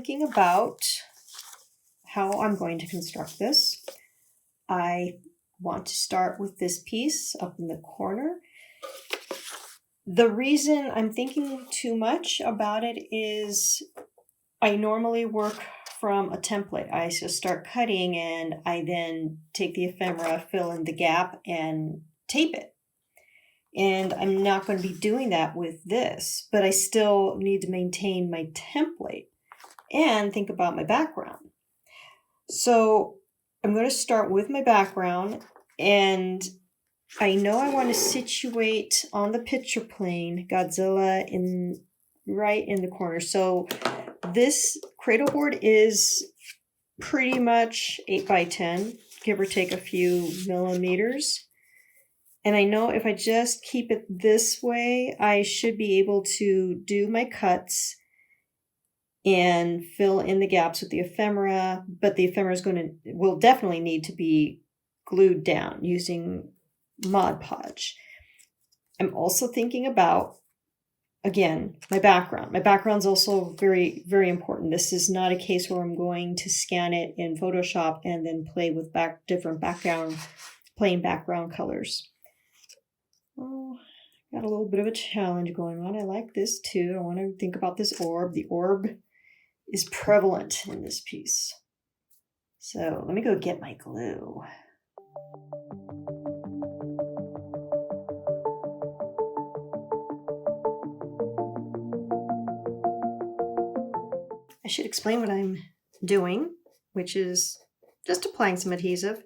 thinking about how I'm going to construct this. I want to start with this piece up in the corner. The reason I'm thinking too much about it is I normally work from a template. I just start cutting and I then take the ephemera, fill in the gap, and tape it. And I'm not going to be doing that with this, but I still need to maintain my template and think about my background. So I'm going to start with my background, and I know I want to situate on the picture plane Godzilla right in the corner. So this cradle board is pretty much 8 by 10, give or take a few millimeters. And I know if I just keep it this way, I should be able to do my cuts and fill in the gaps with the ephemera, but the ephemera will definitely need to be glued down using Mod Podge. I'm also thinking about, again, my background. My background's also very, very important. This is not a case where I'm going to scan it in Photoshop and then play with different plain background colors. Oh, got a little bit of a challenge going on. I like this too. I want to think about this orb. The orb is prevalent in this piece. So let me go get my glue. I should explain what I'm doing, which is just applying some adhesive.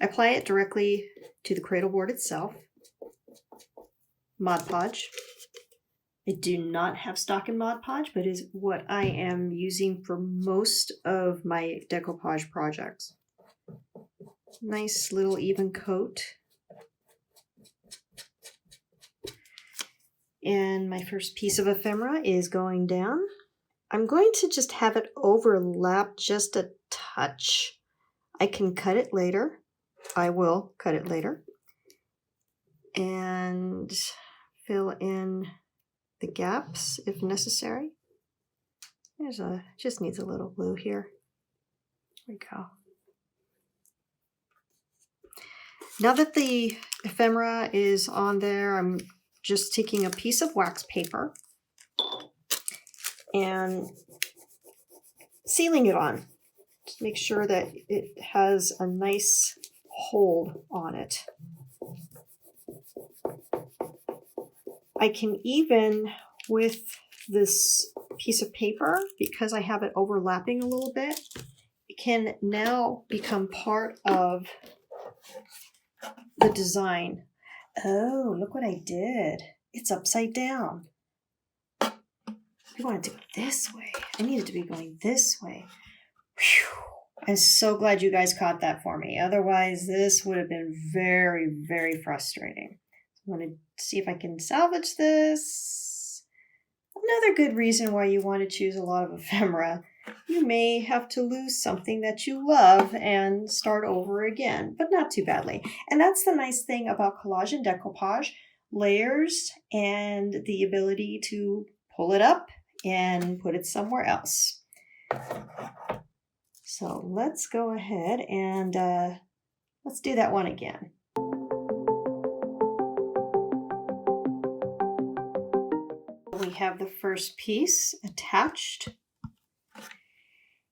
I apply it directly to the cradle board itself. Mod Podge. I do not have stock in Mod Podge, but is what I am using for most of my decoupage projects. Nice little even coat. And my first piece of ephemera is going down. I'm going to just have it overlap just a touch. I can cut it later. I will cut it later. And fill in the gaps if necessary. Just needs a little glue here. There we go. Now that the ephemera is on there, I'm just taking a piece of wax paper and sealing it on to make sure that it has a nice hold on it. I can even, with this piece of paper, because I have it overlapping a little bit, it can now become part of the design. Oh, look what I did. It's upside down. I wanted to go this way. I needed to be going this way. Whew. I'm so glad you guys caught that for me. Otherwise, this would have been very, very frustrating. I want to see if I can salvage this. Another good reason why you want to choose a lot of ephemera. You may have to lose something that you love and start over again, but not too badly. And that's the nice thing about collage and decoupage. Layers and the ability to pull it up and put it somewhere else. So let's go ahead and let's do that one again. We have the first piece attached,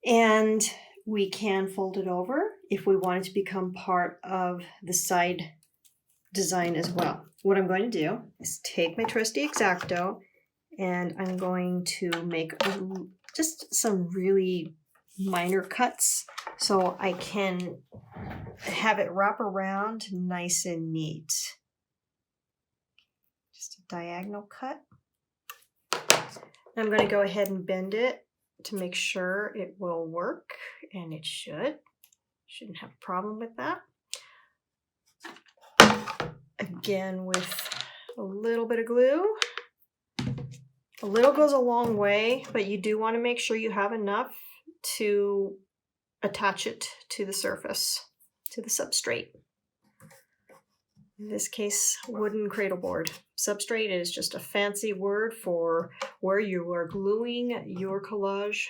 and we can fold it over if we want it to become part of the side design as well. What I'm going to do is take my trusty X-Acto, and I'm going to make just some really minor cuts so I can have it wrap around nice and neat. Just a diagonal cut. I'm going to go ahead and bend it to make sure it will work, and it should. Shouldn't have a problem with that. Again, with a little bit of glue. A little goes a long way, but you do want to make sure you have enough to attach it to the surface, to the substrate. In this case, wooden cradle board. Substrate is just a fancy word for where you are gluing your collage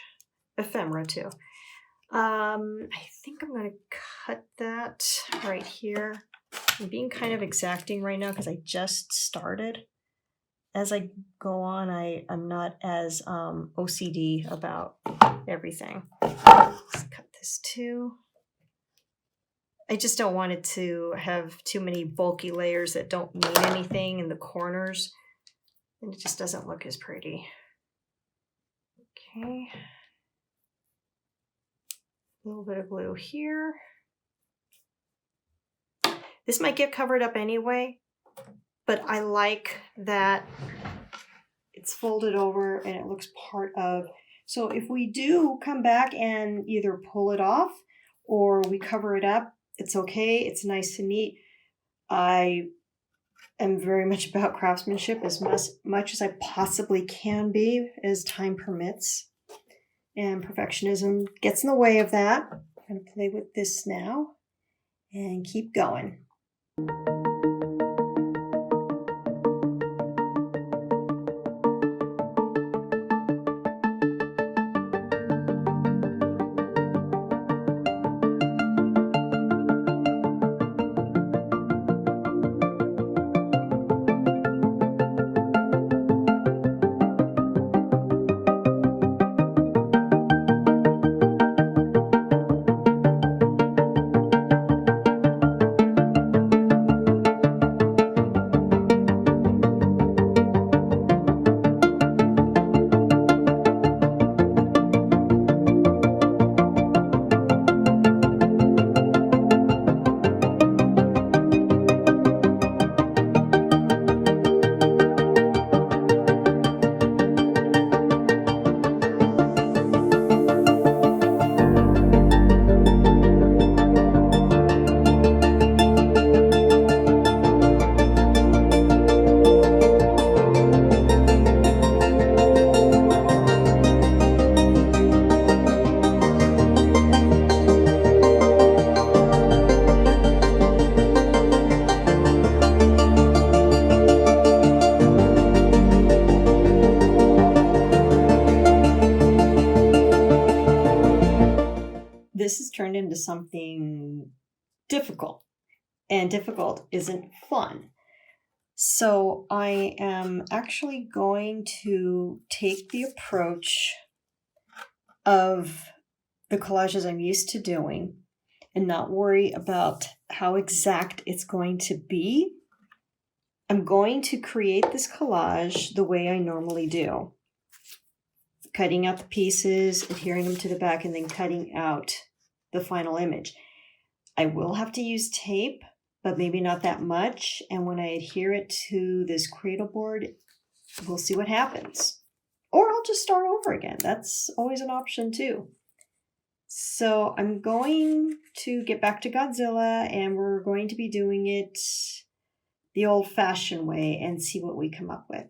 ephemera too. I think I'm going to cut that right here. I'm being kind of exacting right now because I just started. As I go on, I'm not as OCD about everything. Let's cut this too. I just don't want it to have too many bulky layers that don't mean anything in the corners. And it just doesn't look as pretty. Okay. A little bit of glue here. This might get covered up anyway, but I like that it's folded over and it looks part of. So if we do come back and either pull it off or we cover it up, it's okay. It's nice and neat. I am very much about craftsmanship as much as I possibly can be as time permits. And perfectionism gets in the way of that. I'm going to play with this now and keep going. This has turned into something difficult, and difficult isn't fun. So I am actually going to take the approach of the collages I'm used to doing and not worry about how exact it's going to be. I'm going to create this collage the way I normally do. Cutting out the pieces, adhering them to the back, and then cutting out the final image. I will have to use tape, but maybe not that much. And when I adhere it to this cradle board, we'll see what happens. Or I'll just start over again. That's always an option too. So I'm going to get back to Godzilla and we're going to be doing it the old-fashioned way and see what we come up with.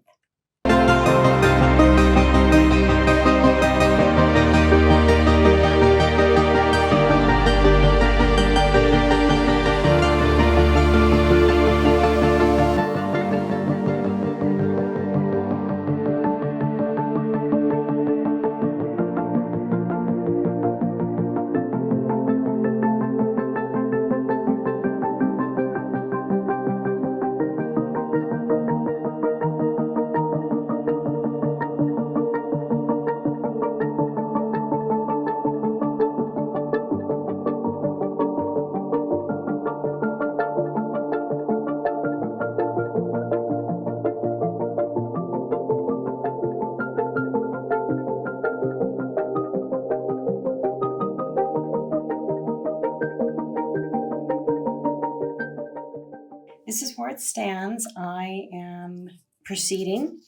This is where it stands. I am proceeding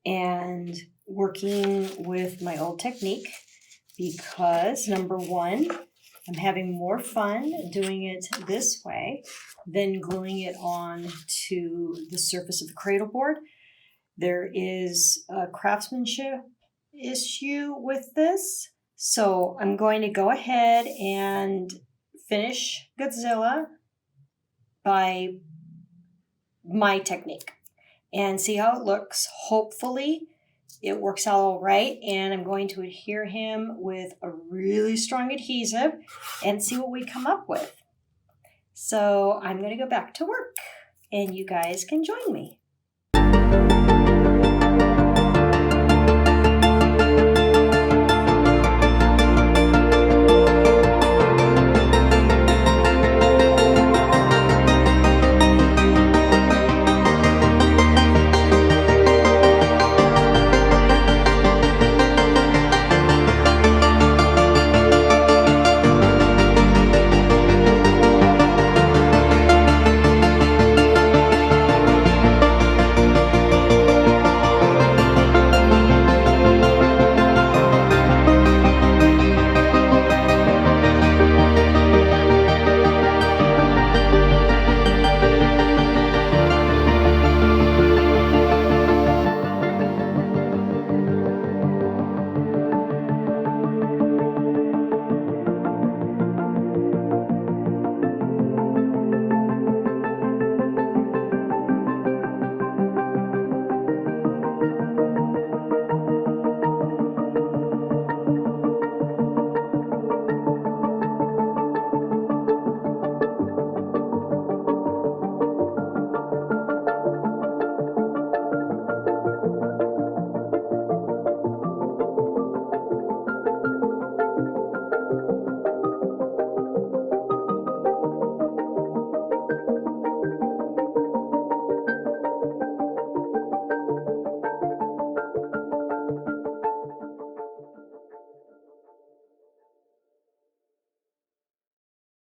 and working with my old technique because, number one, I'm having more fun doing it this way than gluing it on to the surface of the cradle board. There is a craftsmanship issue with this, so I'm going to go ahead and finish Godzilla by my technique and see how it looks. Hopefully it works out all right, and I'm going to adhere him with a really strong adhesive and see what we come up with. So I'm going to go back to work and you guys can join me.